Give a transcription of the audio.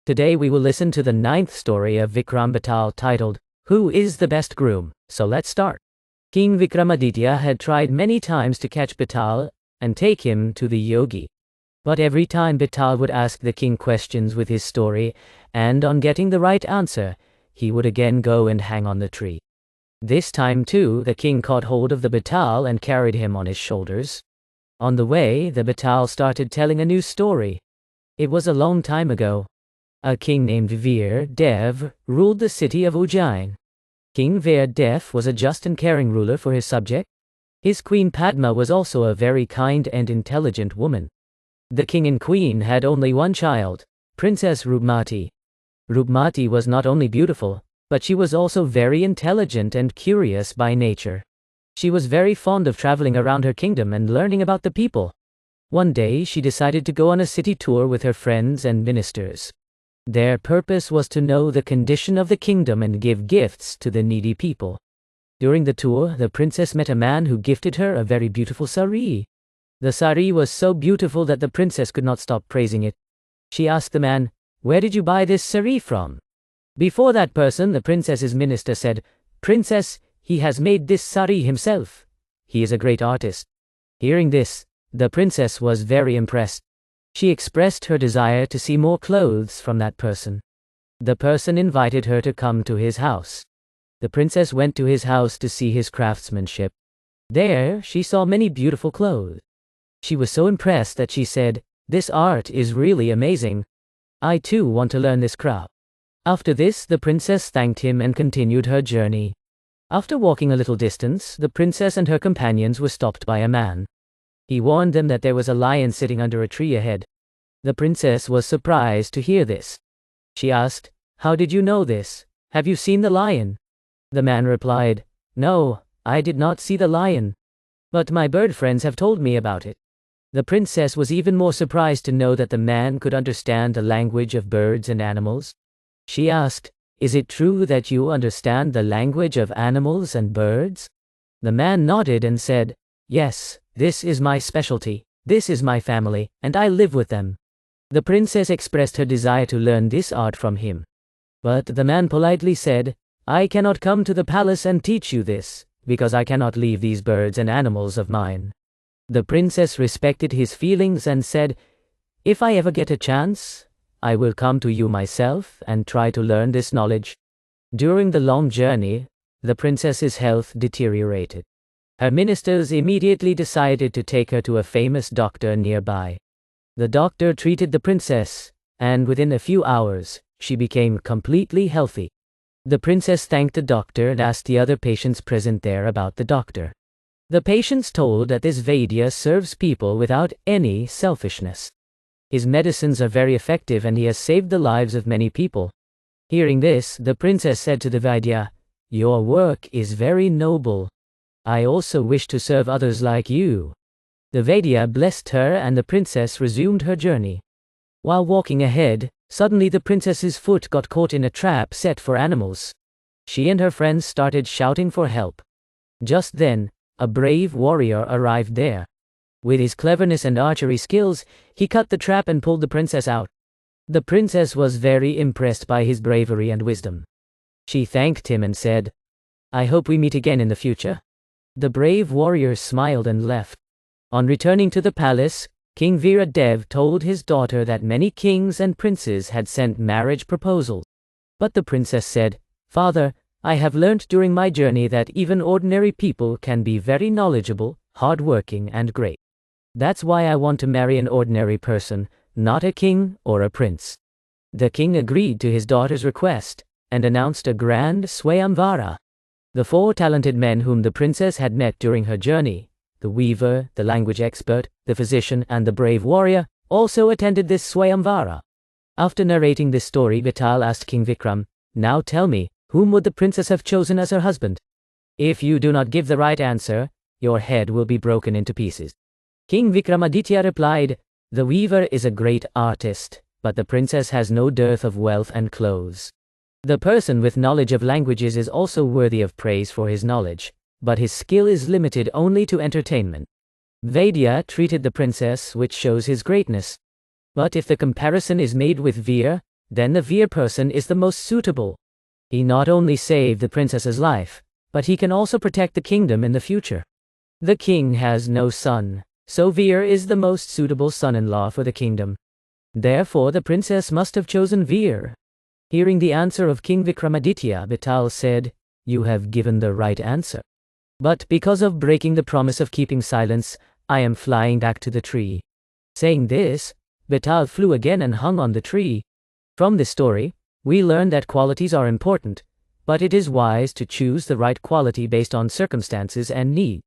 Today we will listen to the 9th story of Vikram Betaal titled, Who is the Best Groom? So let's start. King Vikramaditya had tried many times to catch Betaal and take him to the yogi. But every time Betaal would ask the king questions with his story, and on getting the right answer, he would again go and hang on the tree. This time too, the king caught hold of the Betaal and carried him on his shoulders. On the way, the Betaal started telling a new story. It was a long time ago. A king named Veer Dev ruled the city of Ujjain. King Veer Dev was a just and caring ruler for his subject. His queen Padma was also a very kind and intelligent woman. The king and queen had only one child, Princess Rupmati. Rupmati was not only beautiful, but she was also very intelligent and curious by nature. She was very fond of traveling around her kingdom and learning about the people. One day she decided to go on a city tour with her friends and ministers. Their purpose was to know the condition of the kingdom and give gifts to the needy people. During the tour, the princess met a man who gifted her a very beautiful sari. The sari was so beautiful that the princess could not stop praising it. She asked the man, "Where did you buy this sari from?" Before that person, the princess's minister said, "Princess, he has made this sari himself. He is a great artist." Hearing this, the princess was very impressed. She expressed her desire to see more clothes from that person. The person invited her to come to his house. The princess went to his house to see his craftsmanship. There, she saw many beautiful clothes. She was so impressed that she said, "This art is really amazing. I too want to learn this craft." After this, the princess thanked him and continued her journey. After walking a little distance, the princess and her companions were stopped by a man. He warned them that there was a lion sitting under a tree ahead. The princess was surprised to hear this. She asked, "How did you know this? Have you seen the lion?" The man replied, "No, I did not see the lion. But my bird friends have told me about it." The princess was even more surprised to know that the man could understand the language of birds and animals. She asked, "Is it true that you understand the language of animals and birds?" The man nodded and said, "Yes, this is my specialty, this is my family, and I live with them." The princess expressed her desire to learn this art from him. But the man politely said, "I cannot come to the palace and teach you this, because I cannot leave these birds and animals of mine." The princess respected his feelings and said, "If I ever get a chance, I will come to you myself and try to learn this knowledge." During the long journey, the princess's health deteriorated. Her ministers immediately decided to take her to a famous doctor nearby. The doctor treated the princess, and within a few hours, she became completely healthy. The princess thanked the doctor and asked the other patients present there about the doctor. The patients told that this Vaidya serves people without any selfishness. His medicines are very effective and he has saved the lives of many people. Hearing this, the princess said to the Vaidya, "Your work is very noble. I also wish to serve others like you." The Vaidya blessed her and the princess resumed her journey. While walking ahead, suddenly the princess's foot got caught in a trap set for animals. She and her friends started shouting for help. Just then, a brave warrior arrived there. With his cleverness and archery skills, he cut the trap and pulled the princess out. The princess was very impressed by his bravery and wisdom. She thanked him and said, "I hope we meet again in the future." The brave warrior smiled and left. On returning to the palace, King Veer Dev told his daughter that many kings and princes had sent marriage proposals. But the princess said, "Father, I have learnt during my journey that even ordinary people can be very knowledgeable, hardworking, and great. That's why I want to marry an ordinary person, not a king or a prince." The king agreed to his daughter's request and announced a grand Swayamvara. The 4 talented men whom the princess had met during her journey, the weaver, the language expert, the physician, and the brave warrior, also attended this Swayamvara. After narrating this story, Betaal asked King Vikram, "Now tell me, whom would the princess have chosen as her husband? If you do not give the right answer, your head will be broken into pieces." King Vikramaditya replied, "The weaver is a great artist, but the princess has no dearth of wealth and clothes. The person with knowledge of languages is also worthy of praise for his knowledge, but his skill is limited only to entertainment." Vaidya treated the princess, which shows his greatness. But if the comparison is made with Veer, then the Veer person is the most suitable. He not only saved the princess's life, but he can also protect the kingdom in the future. The king has no son, so Veer is the most suitable son-in-law for the kingdom. Therefore the princess must have chosen Veer. Hearing the answer of King Vikramaditya, Betaal said, "You have given the right answer. But because of breaking the promise of keeping silence, I am flying back to the tree." Saying this, Betaal flew again and hung on the tree. From this story, we learn that qualities are important, but it is wise to choose the right quality based on circumstances and need.